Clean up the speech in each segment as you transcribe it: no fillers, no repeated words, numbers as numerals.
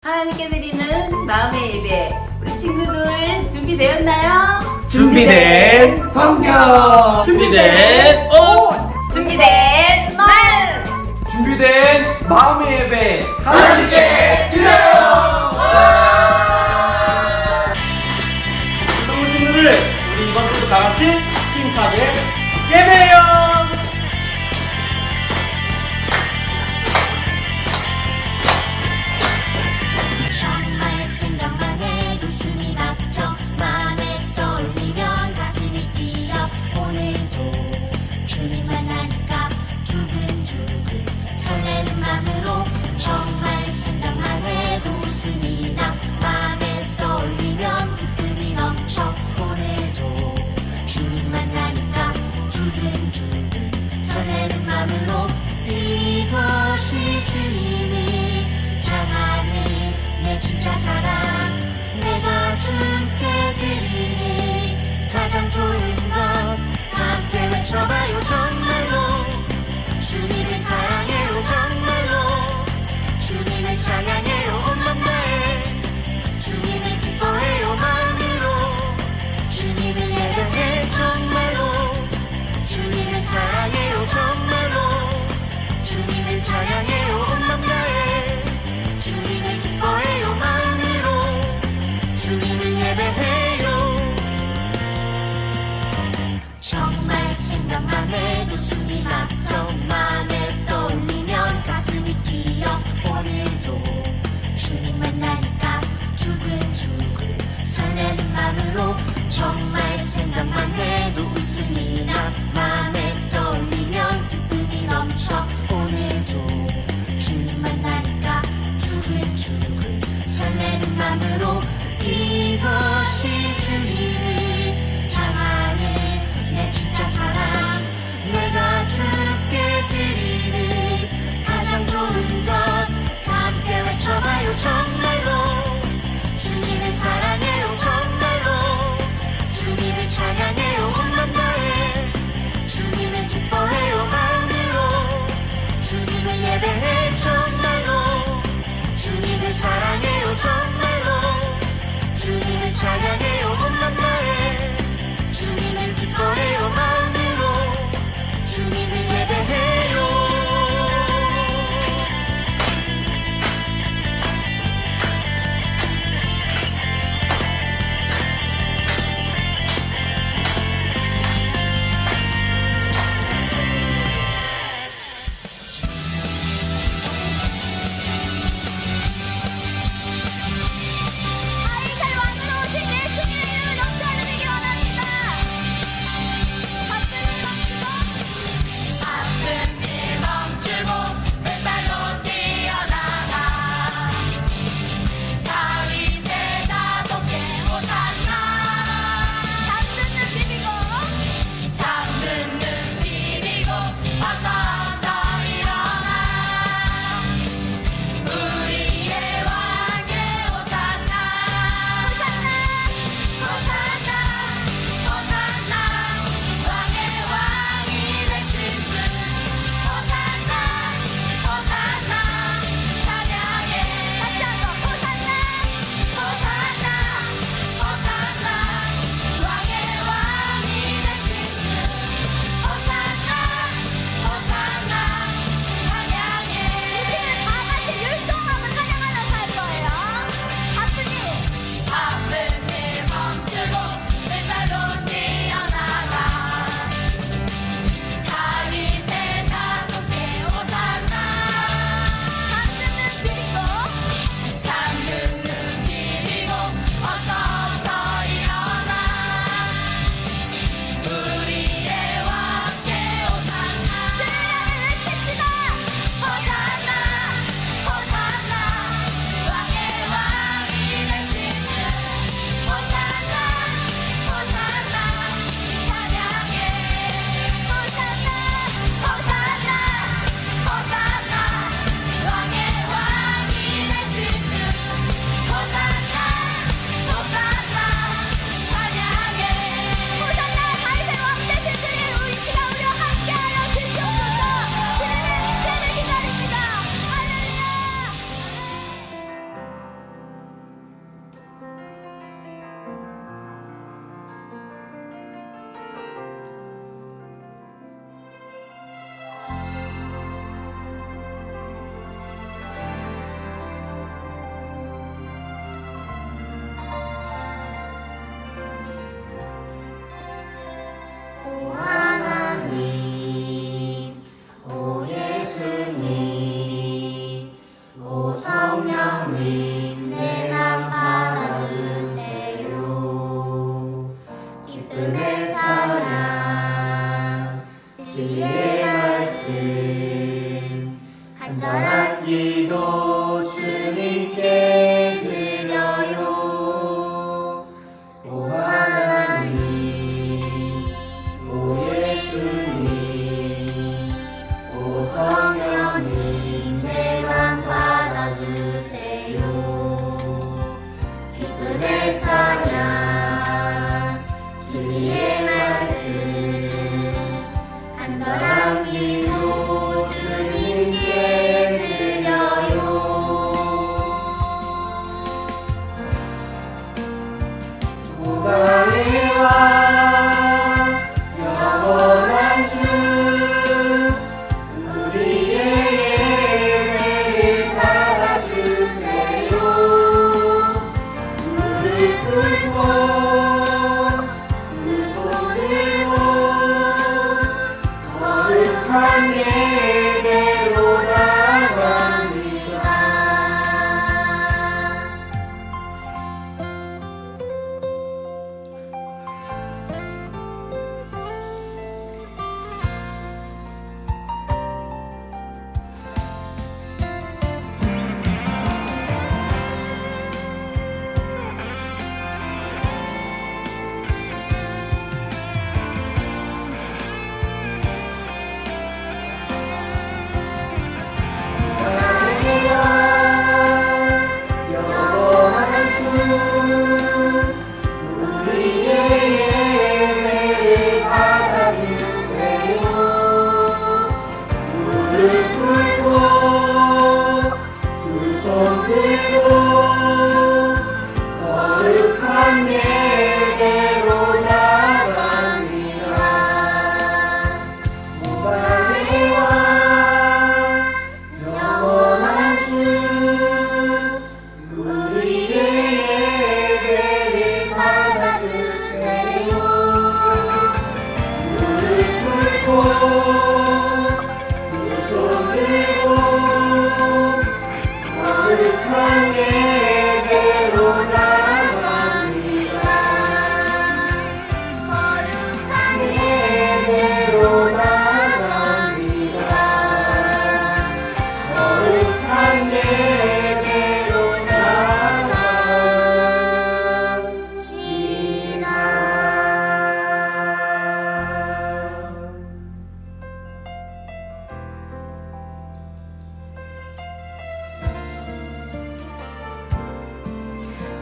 하나님께 드리는 마음의 예배. 우리 친구들 준비되었나요? 준비된 성경, 준비된 옷, 준비된 말. 준비된 마음의 예배 하나님께 드려요. 여러분 친구들, 우리 이번 주도 다 같이 힘차게 예배해요. 정말 생각만 해도 숨이 막혀 마음에 떠올리면 가슴이 뛰어 오늘도 주님 만나니까 두근두근 설레는 마음으로 정말 생각만 해도 웃음이 나 마음에 떠올리면 기쁨이 넘쳐 오늘도 주님 만나니까 두근두근 설레는 마음으로 이것이 주님이 향하는 내 진짜 사랑 내가 주께 드리니 가장 좋은 것 다 함께 외쳐봐요. 정말로 주님을 사랑해요. 정말로 주님을 찬양해요. 온 맘 다해 주님을 기뻐해요. 마음으로 주님을 예배해. 정말로 주님을 사랑해요. 정말로 주님을 찬양해요. 온 맘 다해 주님을 기뻐해요. 마음으로 주님을 예배해요. 정말 생각만 해도 숨이 막혀 마음에 떠올리면 가슴이 뛰어 오늘도 주님 만나니까 두근두근 설레는 마음으로 정말 생각만 해도 웃음이 나 마음에 떠올리면 기쁨이 넘쳐 오늘도 주님 만나니까 두근두근 설레는 마음으로 이것이 주님을 향하는 내 진짜 사랑 내가 주께 드리는 가장 좋은 것 다 함께 외쳐봐요. 정말로 주님을 사랑해요. 정말로 주님을 찬양해요. 온 맘 다해 주님을 기뻐해요. 마음으로 주님을 예배해. 정말로 주님을 사랑해요. 정말로 주님을 찬양해요. 온 맘 다해 주님을 기뻐해요. 마음으로 주님을 예배해요.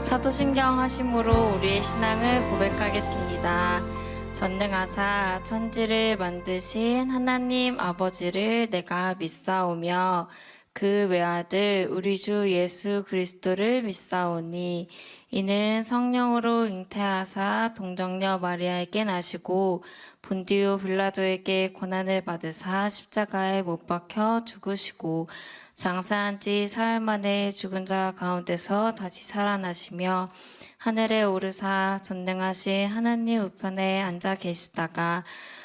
사도신경 하심으로 우리의 신앙을 고백하겠습니다. 전능하사 천지를 만드신 하나님 아버지를 내가 믿사오며 그 외아들 우리 주 예수 그리스도를 믿사오니 이는 성령으로 잉태하사 동정녀 마리아에게 나시고 본디오 빌라도에게 고난을 받으사 십자가에 못 박혀 죽으시고 장사한 지 사흘 만에 죽은 자 가운데서 다시 살아나시며 하늘에 오르사 전능하신 하나님 우편에 앉아 계시다가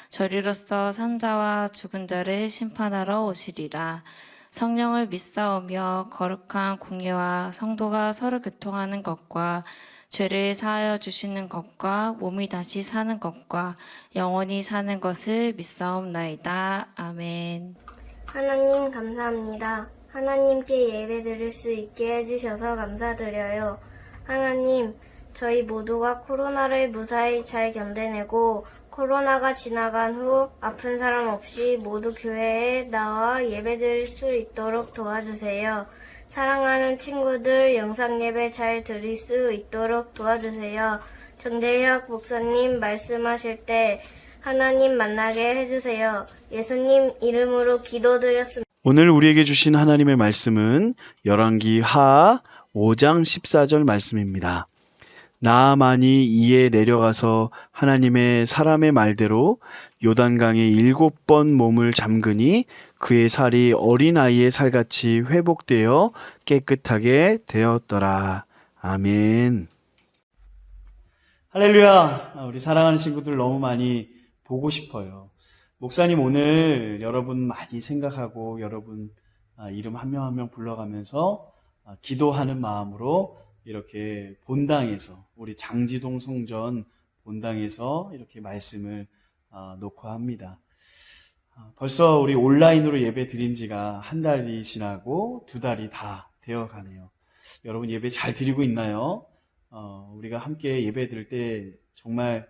저리로서 산자와 죽은 자를 심판하러 오시리라. 성령을 믿사오며 거룩한 공예와 성도가 서로 교통하는 것과 죄를 사하여 주시는 것과 몸이 다시 사는 것과 영원히 사는 것을 믿사옵나이다. 아멘. 하나님 감사합니다. 하나님께 예배드릴 수 있게 해주셔서 감사드려요. 하나님, 저희 모두가 코로나를 무사히 잘 견뎌내고 코로나가 지나간 후 아픈 사람 없이 모두 교회에 나와 예배드릴 수 있도록 도와주세요. 사랑하는 친구들 영상 예배 잘 드릴 수 있도록 도와주세요. 정대혁 목사님 말씀하실 때 하나님 만나게 해주세요. 예수님 이름으로 기도드렸습니다. 오늘 우리에게 주신 하나님의 말씀은 열왕기 하 5장 14절 말씀입니다. 나아만이 이에 내려가서 하나님의 사람의 말대로 요단강에 7번 몸을 잠그니 그의 살이 어린아이의 살같이 회복되어 깨끗하게 되었더라. 아멘. 할렐루야. 우리 사랑하는 친구들 너무 많이 보고 싶어요. 목사님 오늘 여러분 많이 생각하고 여러분 이름 한 명 한 명 불러가면서 기도하는 마음으로 이렇게 본당에서 우리 장지동 성전 본당에서 이렇게 말씀을 놓고 합니다. 벌써 우리 온라인으로 예배 드린 지가 한 달이 지나고 2달이 다 되어 가네요. 여러분 예배 잘 드리고 있나요? 우리가 함께 예배 드릴 때 정말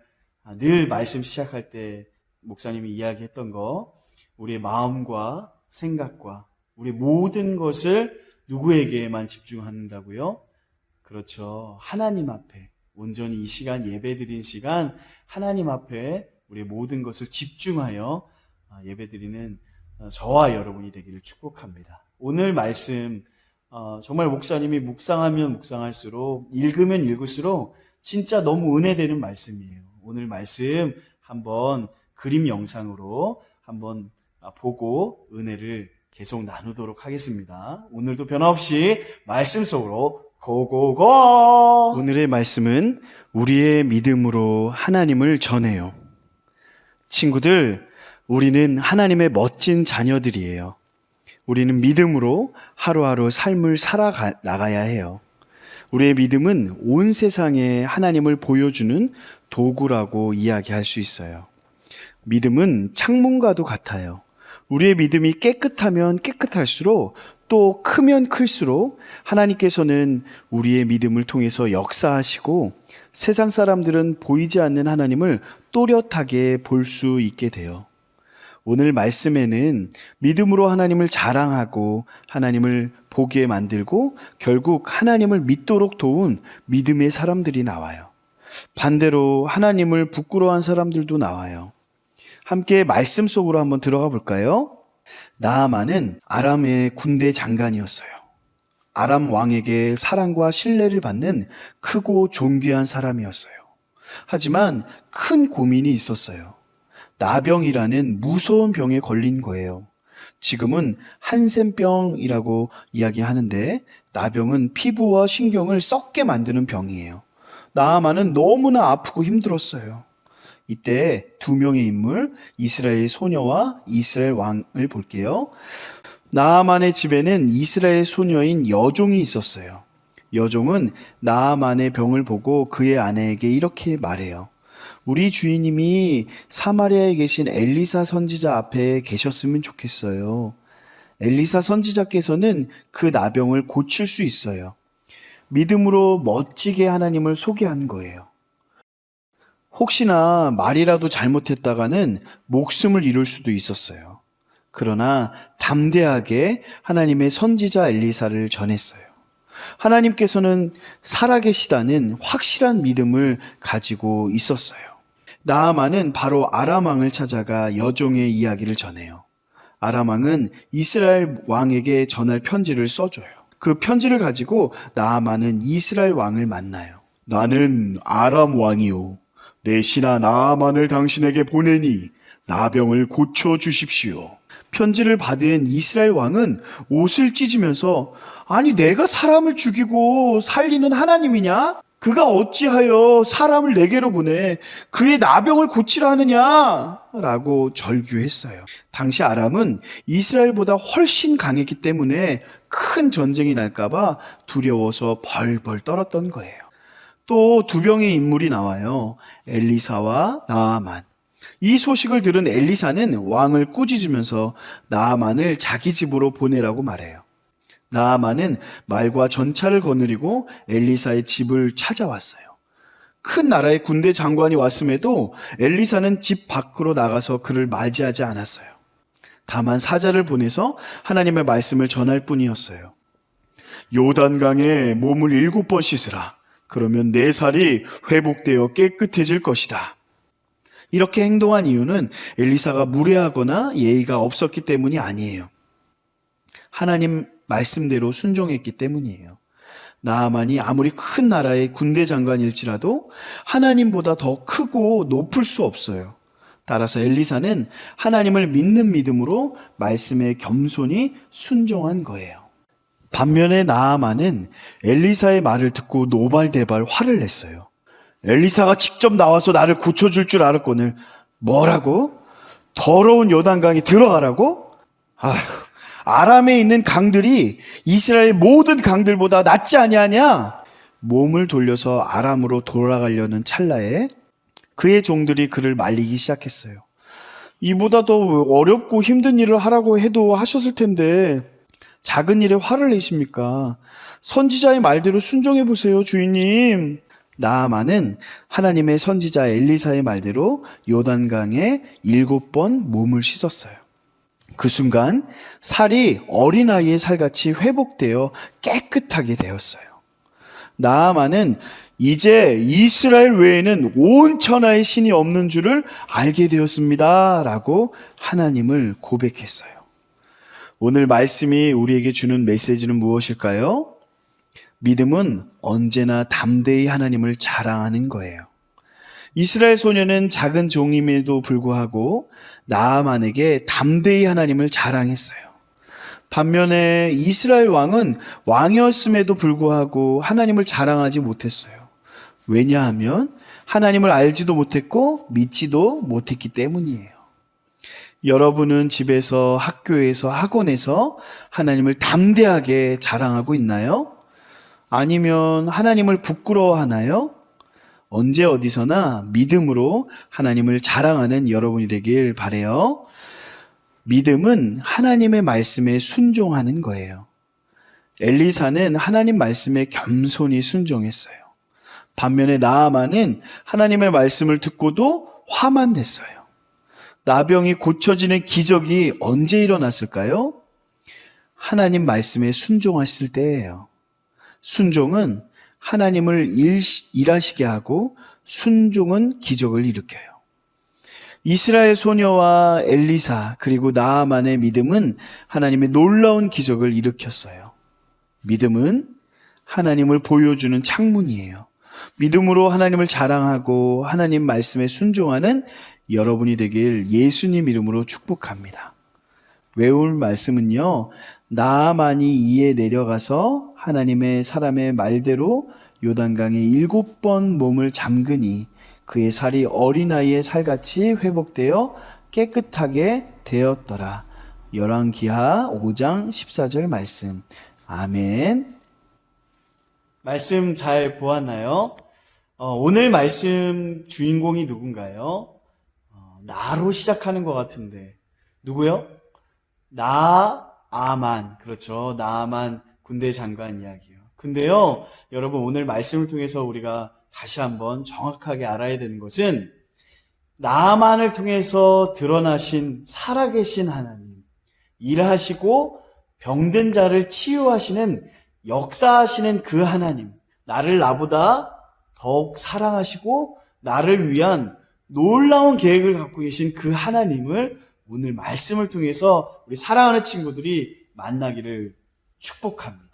늘 말씀 시작할 때 목사님이 이야기했던 거, 우리의 마음과 생각과 우리 모든 것을 누구에게만 집중한다고요? 그렇죠. 하나님 앞에 온전히 이 시간 예배드린 시간 하나님 앞에 우리의 모든 것을 집중하여 예배드리는 저와 여러분이 되기를 축복합니다. 오늘 말씀 정말 목사님이 묵상하면 묵상할수록 읽으면 읽을수록 진짜 너무 은혜되는 말씀이에요. 오늘 말씀 한번 그림 영상으로 한번 보고 은혜를 계속 나누도록 하겠습니다. 오늘도 변함없이 말씀 속으로 고고고! 오늘의 말씀은 우리의 믿음으로 하나님을 전해요. 친구들, 우리는 하나님의 멋진 자녀들이에요. 우리는 믿음으로 하루하루 삶을 살아나가야 해요. 우리의 믿음은 온 세상에 하나님을 보여주는 도구라고 이야기할 수 있어요. 믿음은 창문과도 같아요. 우리의 믿음이 깨끗하면 깨끗할수록 또 크면 클수록 하나님께서는 우리의 믿음을 통해서 역사하시고 세상 사람들은 보이지 않는 하나님을 또렷하게 볼 수 있게 돼요. 오늘 말씀에는 믿음으로 하나님을 자랑하고 하나님을 보게 만들고 결국 하나님을 믿도록 도운 믿음의 사람들이 나와요. 반대로 하나님을 부끄러워한 사람들도 나와요. 함께 말씀 속으로 한번 들어가 볼까요? 나아만은 아람의 군대 장관이었어요. 아람 왕에게 사랑과 신뢰를 받는 크고 존귀한 사람이었어요. 하지만 큰 고민이 있었어요. 나병이라는 무서운 병에 걸린 거예요. 지금은 한센병이라고 이야기하는데 나병은 피부와 신경을 썩게 만드는 병이에요. 나아만은 너무나 아프고 힘들었어요. 이때 2명의 인물, 이스라엘 소녀와 이스라엘 왕을 볼게요. 나아만의 집에는 이스라엘 소녀인 여종이 있었어요. 여종은 나아만의 병을 보고 그의 아내에게 이렇게 말해요. 우리 주인님이 사마리아에 계신 엘리사 선지자 앞에 계셨으면 좋겠어요. 엘리사 선지자께서는 그 나병을 고칠 수 있어요. 믿음으로 멋지게 하나님을 소개한 거예요. 혹시나 말이라도 잘못했다가는 목숨을 잃을 수도 있었어요. 그러나 담대하게 하나님의 선지자 엘리사를 전했어요. 하나님께서는 살아계시다는 확실한 믿음을 가지고 있었어요. 나아만은 바로 아람 왕을 찾아가 여종의 이야기를 전해요. 아람 왕은 이스라엘 왕에게 전할 편지를 써줘요. 그 편지를 가지고 나아만은 이스라엘 왕을 만나요. 나는 아람 왕이요. 내 신하 나아만을 당신에게 보내니 나병을 고쳐 주십시오. 편지를 받은 이스라엘 왕은 옷을 찢으면서 아니 내가 사람을 죽이고 살리는 하나님이냐? 그가 어찌하여 사람을 내게로 보내 그의 나병을 고치라 하느냐? 라고 절규했어요. 당시 아람은 이스라엘보다 훨씬 강했기 때문에 큰 전쟁이 날까봐 두려워서 벌벌 떨었던 거예요. 또 두 명의 인물이 나와요. 엘리사와 나아만. 이 소식을 들은 엘리사는 왕을 꾸짖으면서 나아만을 자기 집으로 보내라고 말해요. 나아만은 말과 전차를 거느리고 엘리사의 집을 찾아왔어요. 큰 나라의 군대 장관이 왔음에도 엘리사는 집 밖으로 나가서 그를 맞이하지 않았어요. 다만 사자를 보내서 하나님의 말씀을 전할 뿐이었어요. 요단강에 몸을 7번 씻으라. 그러면 내 살이 회복되어 깨끗해질 것이다. 이렇게 행동한 이유는 엘리사가 무례하거나 예의가 없었기 때문이 아니에요. 하나님 말씀대로 순종했기 때문이에요. 나아만이 아무리 큰 나라의 군대 장관일지라도 하나님보다 더 크고 높을 수 없어요. 따라서 엘리사는 하나님을 믿는 믿음으로 말씀에 겸손히 순종한 거예요. 반면에 나아만은 엘리사의 말을 듣고 노발대발 화를 냈어요. 엘리사가 직접 나와서 나를 고쳐줄 줄 알았거늘 뭐라고? 더러운 요단강에 들어가라고? 아휴, 아람에 있는 강들이 이스라엘 모든 강들보다 낫지 아니하냐? 몸을 돌려서 아람으로 돌아가려는 찰나에 그의 종들이 그를 말리기 시작했어요. 이보다 더 어렵고 힘든 일을 하라고 해도 하셨을 텐데 작은 일에 화를 내십니까? 선지자의 말대로 순종해 보세요, 주인님. 나아만은 하나님의 선지자 엘리사의 말대로 요단강에 7번 몸을 씻었어요. 그 순간 살이 어린아이의 살같이 회복되어 깨끗하게 되었어요. 나아만은 이제 이스라엘 외에는 온 천하의 신이 없는 줄을 알게 되었습니다. 라고 하나님을 고백했어요. 오늘 말씀이 우리에게 주는 메시지는 무엇일까요? 믿음은 언제나 담대히 하나님을 자랑하는 거예요. 이스라엘 소녀는 작은 종임에도 불구하고 나아만에게 담대히 하나님을 자랑했어요. 반면에 이스라엘 왕은 왕이었음에도 불구하고 하나님을 자랑하지 못했어요. 왜냐하면 하나님을 알지도 못했고 믿지도 못했기 때문이에요. 여러분은 집에서, 학교에서, 학원에서 하나님을 담대하게 자랑하고 있나요? 아니면 하나님을 부끄러워하나요? 언제 어디서나 믿음으로 하나님을 자랑하는 여러분이 되길 바라요. 믿음은 하나님의 말씀에 순종하는 거예요. 엘리사는 하나님 말씀에 겸손히 순종했어요. 반면에 나아만은 하나님의 말씀을 듣고도 화만 냈어요. 나병이 고쳐지는 기적이 언제 일어났을까요? 하나님 말씀에 순종했을 때예요. 순종은 하나님을 일하시게 하고 순종은 기적을 일으켜요. 이스라엘 소녀와 엘리사 그리고 나아만의 믿음은 하나님의 놀라운 기적을 일으켰어요. 믿음은 하나님을 보여주는 창문이에요. 믿음으로 하나님을 자랑하고 하나님 말씀에 순종하는 여러분이 되길 예수님 이름으로 축복합니다. 외울 말씀은요. 나아만이 이에 내려가서 하나님의 사람의 말대로 요단강에 7번 몸을 잠그니 그의 살이 어린아이의 살같이 회복되어 깨끗하게 되었더라. 열왕기하 5장 14절 말씀. 아멘. 말씀 잘 보았나요? 오늘 말씀 주인공이 누군가요? 나로 시작하는 것 같은데 누구요? 나아만. 그렇죠. 나아만 군대 장관 이야기요. 근데요, 여러분 오늘 말씀을 통해서 우리가 다시 한번 정확하게 알아야 되는 것은 나아만을 통해서 드러나신 살아계신 하나님, 일하시고 병든 자를 치유하시는 역사하시는 그 하나님, 나를 나보다 더욱 사랑하시고 나를 위한 놀라운 계획을 갖고 계신 그 하나님을 오늘 말씀을 통해서 우리 사랑하는 친구들이 만나기를 축복합니다.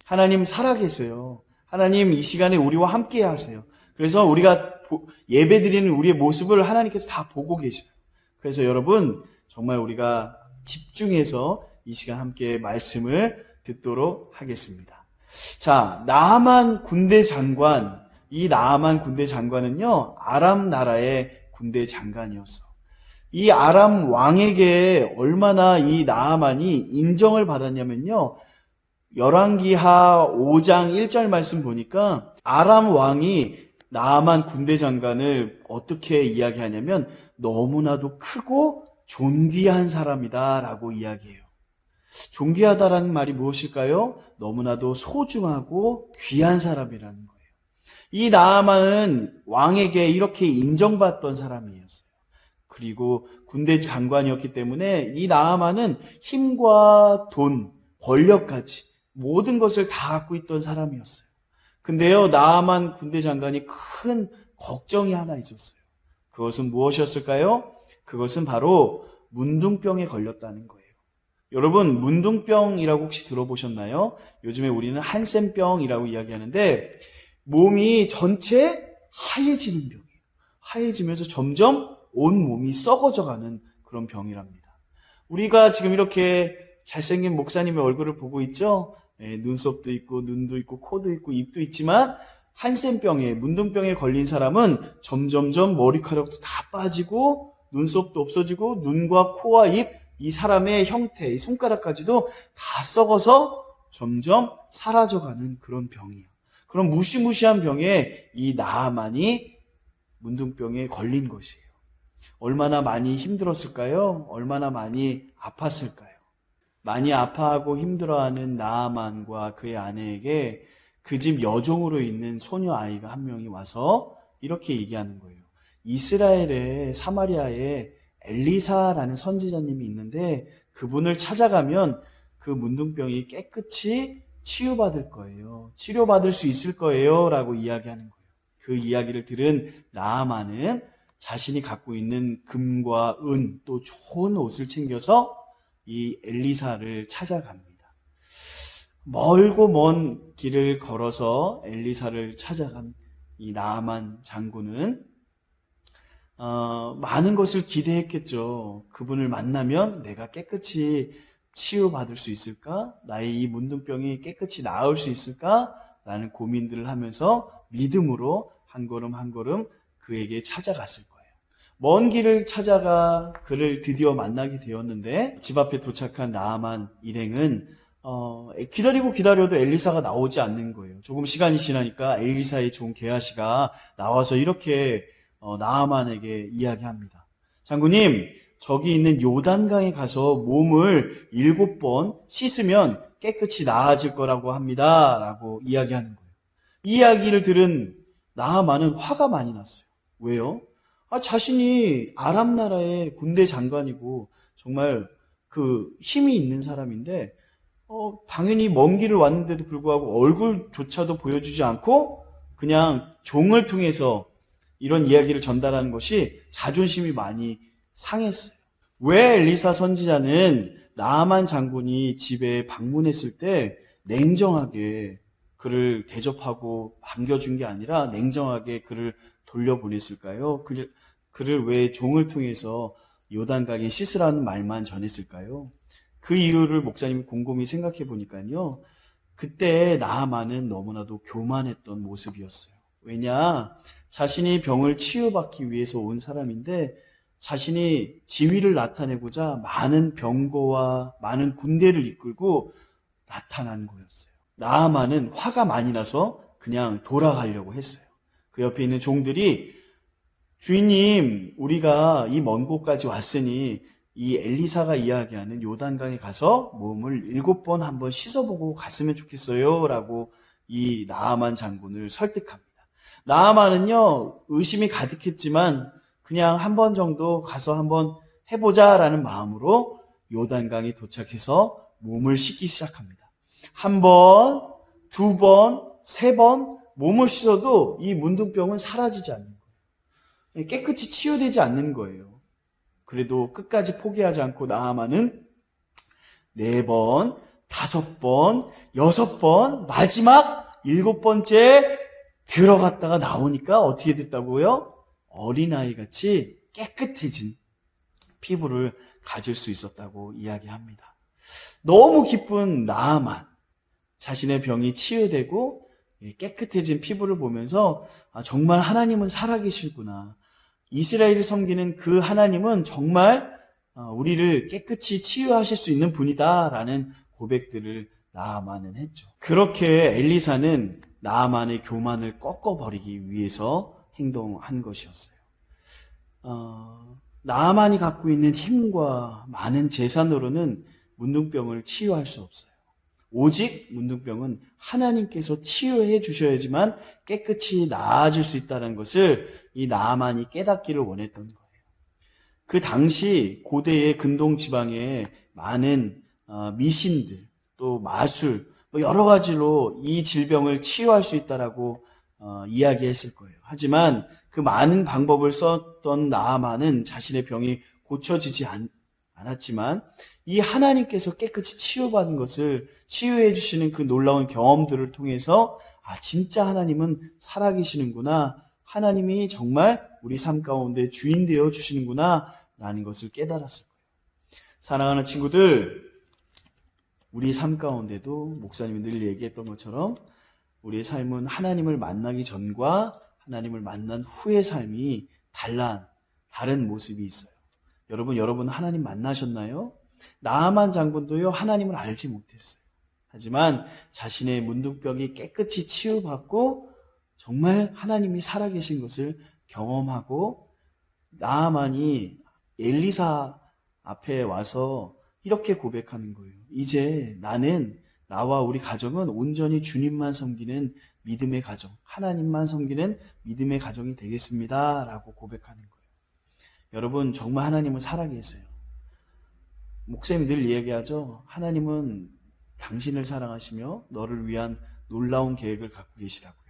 하나님 살아계세요. 하나님 이 시간에 우리와 함께 하세요. 그래서 우리가 예배드리는 우리의 모습을 하나님께서 다 보고 계셔요. 그래서 여러분 정말 우리가 집중해서 이 시간 함께 말씀을 듣도록 하겠습니다. 자, 나아만 군대 장관, 이 나아만 군대 장관은요, 아람 나라의 군대 장관이었어. 이 아람 왕에게 얼마나 이 나아만이 인정을 받았냐면요, 열왕기하 5장 1절 말씀 보니까 아람 왕이 나아만 군대 장관을 어떻게 이야기하냐면 너무나도 크고 존귀한 사람이다 라고 이야기해요. 존귀하다라는 말이 무엇일까요? 너무나도 소중하고 귀한 사람이라는 거예요. 이 나아만은 왕에게 이렇게 인정받던 사람이었어요. 그리고 군대 장관이었기 때문에 이 나아만은 힘과 돈, 권력까지 모든 것을 다 갖고 있던 사람이었어요. 근데요, 나아만 군대 장관이 큰 걱정이 하나 있었어요. 그것은 무엇이었을까요? 그것은 바로 문둥병에 걸렸다는 거예요. 여러분, 문둥병이라고 혹시 들어보셨나요? 요즘에 우리는 한센병이라고 이야기하는데 몸이 전체 하얘지는 병이에요. 하얘지면서 점점 온 몸이 썩어져가는 그런 병이랍니다. 우리가 지금 이렇게 잘생긴 목사님의 얼굴을 보고 있죠? 눈썹도 있고 눈도 있고 코도 있고 입도 있지만 한센병에 문둥병에 걸린 사람은 점점점 머리카락도 다 빠지고 눈썹도 없어지고 눈과 코와 입, 이 사람의 형태, 이 손가락까지도 다 썩어서 점점 사라져가는 그런 병이에요. 그런 무시무시한 병에 이 나아만이 문둥병에 걸린 것이에요. 얼마나 많이 힘들었을까요? 얼마나 많이 아팠을까요? 많이 아파하고 힘들어하는 나아만과 그의 아내에게 그 집 여종으로 있는 소녀 아이가 한 명이 와서 이렇게 얘기하는 거예요. 이스라엘의 사마리아에 엘리사라는 선지자님이 있는데 그분을 찾아가면 그 문둥병이 깨끗이 치유받을 거예요. 치료받을 수 있을 거예요. 라고 이야기하는 거예요. 그 이야기를 들은 나아만은 자신이 갖고 있는 금과 은 또 좋은 옷을 챙겨서 이 엘리사를 찾아갑니다. 멀고 먼 길을 걸어서 엘리사를 찾아간 이 나아만 장군은 많은 것을 기대했겠죠. 그분을 만나면 내가 깨끗이 치유받을 수 있을까? 나의 이 문둥병이 깨끗이 나을 수 있을까? 라는 고민들을 하면서 믿음으로 한 걸음 한 걸음 그에게 찾아갔을 거예요. 먼 길을 찾아가 그를 드디어 만나게 되었는데 집 앞에 도착한 나아만 일행은 기다려도 엘리사가 나오지 않는 거예요. 조금 시간이 지나니까 엘리사의 종 게하시가 나와서 이렇게 나아만에게 이야기합니다. 장군님, 저기 있는 요단강에 가서 몸을 7번 씻으면 깨끗이 나아질 거라고 합니다. 라고 이야기하는 거예요. 이 이야기를 들은 나아만은 화가 많이 났어요. 왜요? 자신이 아람 나라의 군대 장관이고 정말 그 힘이 있는 사람인데 당연히 먼 길을 왔는데도 불구하고 얼굴조차도 보여주지 않고 그냥 종을 통해서 이런 이야기를 전달하는 것이 자존심이 많이 상했어요. 왜 엘리사 선지자는 나아만 장군이 집에 방문했을 때 냉정하게 그를 대접하고 반겨준 게 아니라 냉정하게 그를 돌려보냈을까요? 그를 왜 종을 통해서 요단강에 씻으라는 말만 전했을까요? 그 이유를 목사님이 곰곰이 생각해 보니까요. 그때 나아만은 너무나도 교만했던 모습이었어요. 왜냐? 자신이 병을 치유받기 위해서 온 사람인데 자신이 지위를 나타내고자 많은 병거와 많은 군대를 이끌고 나타난 거였어요. 나아만은 화가 많이 나서 그냥 돌아가려고 했어요. 그 옆에 있는 종들이 주인님, 우리가 이 먼 곳까지 왔으니 이 엘리사가 이야기하는 요단강에 가서 몸을 7번 한번 씻어보고 갔으면 좋겠어요. 라고 이 나아만 장군을 설득합니다. 나아만은요, 의심이 가득했지만 그냥 한 번 정도 가서 한번 해보자라는 마음으로 요단강에 도착해서 몸을 씻기 시작합니다. 한 번, 2번, 3번 몸을 씻어도 이 문둥병은 사라지지 않는 거예요. 깨끗이 치유되지 않는 거예요. 그래도 끝까지 포기하지 않고 나아만은 4번, 5번, 6번, 마지막 7번째 들어갔다가 나오니까 어떻게 됐다고요? 어린아이 같이 깨끗해진 피부를 가질 수 있었다고 이야기합니다. 너무 기쁜 나아만 자신의 병이 치유되고 깨끗해진 피부를 보면서 정말 하나님은 살아계시구나. 이스라엘을 섬기는 그 하나님은 정말 우리를 깨끗이 치유하실 수 있는 분이다라는 고백들을 나아만은 했죠. 그렇게 엘리사는 나아만의 교만을 꺾어버리기 위해서 행동한 것이었어요. 나아만이 갖고 있는 힘과 많은 재산으로는 문둥병을 치유할 수 없어요. 오직 문둥병은 하나님께서 치유해 주셔야지만 깨끗이 나아질 수 있다는 것을 이 나아만이 깨닫기를 원했던 거예요. 그 당시 고대의 근동 지방에 많은 미신들, 또 마술, 여러 가지로 이 질병을 치유할 수 있다라고 이야기했을 거예요. 하지만 그 많은 방법을 썼던 나아만은 자신의 병이 고쳐지지 않았지만 이 하나님께서 깨끗이 치유받은 것을 치유해 주시는 그 놀라운 경험들을 통해서 진짜 하나님은 살아계시는구나. 하나님이 정말 우리 삶 가운데 주인 되어 주시는구나 라는 것을 깨달았을 거예요. 사랑하는 친구들, 우리 삶 가운데도 목사님이 늘 얘기했던 것처럼 우리의 삶은 하나님을 만나기 전과 하나님을 만난 후의 삶이 다른 모습이 있어요. 여러분 하나님 만나셨나요? 나아만 장군도요, 하나님을 알지 못했어요. 하지만 자신의 문둥병이 깨끗이 치유받고 정말 하나님이 살아계신 것을 경험하고 나아만이 엘리사 앞에 와서 이렇게 고백하는 거예요. 이제 나와 우리 가정은 온전히 주님만 섬기는 믿음의 가정, 하나님만 섬기는 믿음의 가정이 되겠습니다 라고 고백하는 거예요. 여러분, 정말 하나님은 살아계세요. 목사님 늘 이야기하죠. 하나님은 당신을 사랑하시며 너를 위한 놀라운 계획을 갖고 계시다고요.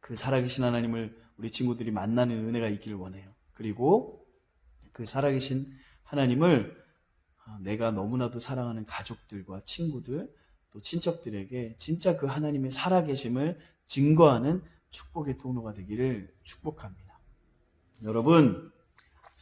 그 살아계신 하나님을 우리 친구들이 만나는 은혜가 있기를 원해요. 그리고 그 살아계신 하나님을 내가 너무나도 사랑하는 가족들과 친구들, 또 친척들에게 진짜 그 하나님의 살아계심을 증거하는 축복의 통로가 되기를 축복합니다. 여러분,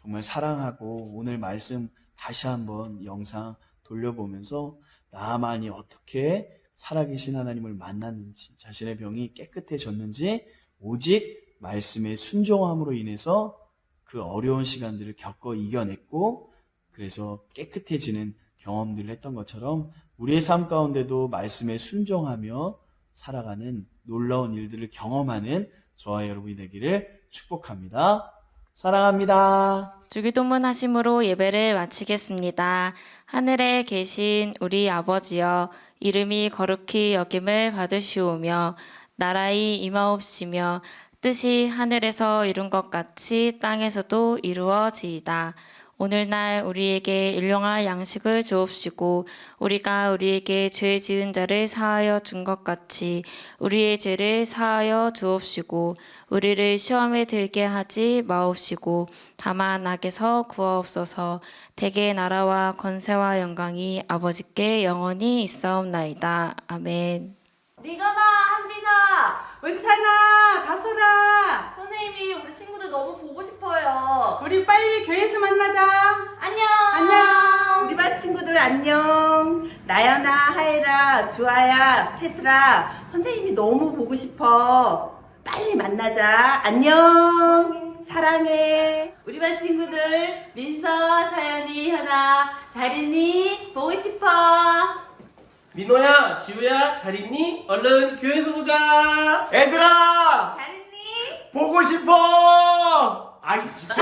정말 사랑하고 오늘 말씀 다시 한번 영상 돌려보면서 나아만이 어떻게 살아계신 하나님을 만났는지, 자신의 병이 깨끗해졌는지 오직 말씀의 순종함으로 인해서 그 어려운 시간들을 겪어 이겨냈고 그래서 깨끗해지는 경험들을 했던 것처럼 우리의 삶 가운데도 말씀에 순종하며 살아가는 놀라운 일들을 경험하는 저와 여러분이 되기를 축복합니다. 사랑합니다. 주기도문 하심으로 예배를 마치겠습니다. 하늘에 계신 우리 아버지여, 이름이 거룩히 여김을 받으시오며 나라의 임하옵시며 뜻이 하늘에서 이룬 것 같이 땅에서도 이루어지이다. 오늘날 우리에게 일용할 양식을 주옵시고 우리가 우리에게 죄 지은 자를 사하여 준 것 같이 우리의 죄를 사하여 주옵시고 우리를 시험에 들게 하지 마옵시고 다만 악에서 구하옵소서. 대개 나라와 권세와 영광이 아버지께 영원히 있사옵나이다. 아멘. 리거나, 한비사, 은찬아, 다솔아, 선생님이 우리 친구들 너무 보고 싶어요. 우리 빨리 교회에서 만나자. 안녕. 안녕. 우리 반 친구들 안녕. 나연아, 하예라, 주아야, 태슬아, 선생님이 너무 보고 싶어. 빨리 만나자. 안녕. 사랑해. 우리 반 친구들 민서, 사연이, 현아 잘 있니? 보고 싶어. 민호야, 지우야, 잘 있니? 얼른 교회에서 보자. 얘들아! 잘 있니? 보고 싶어! 아이, 진짜.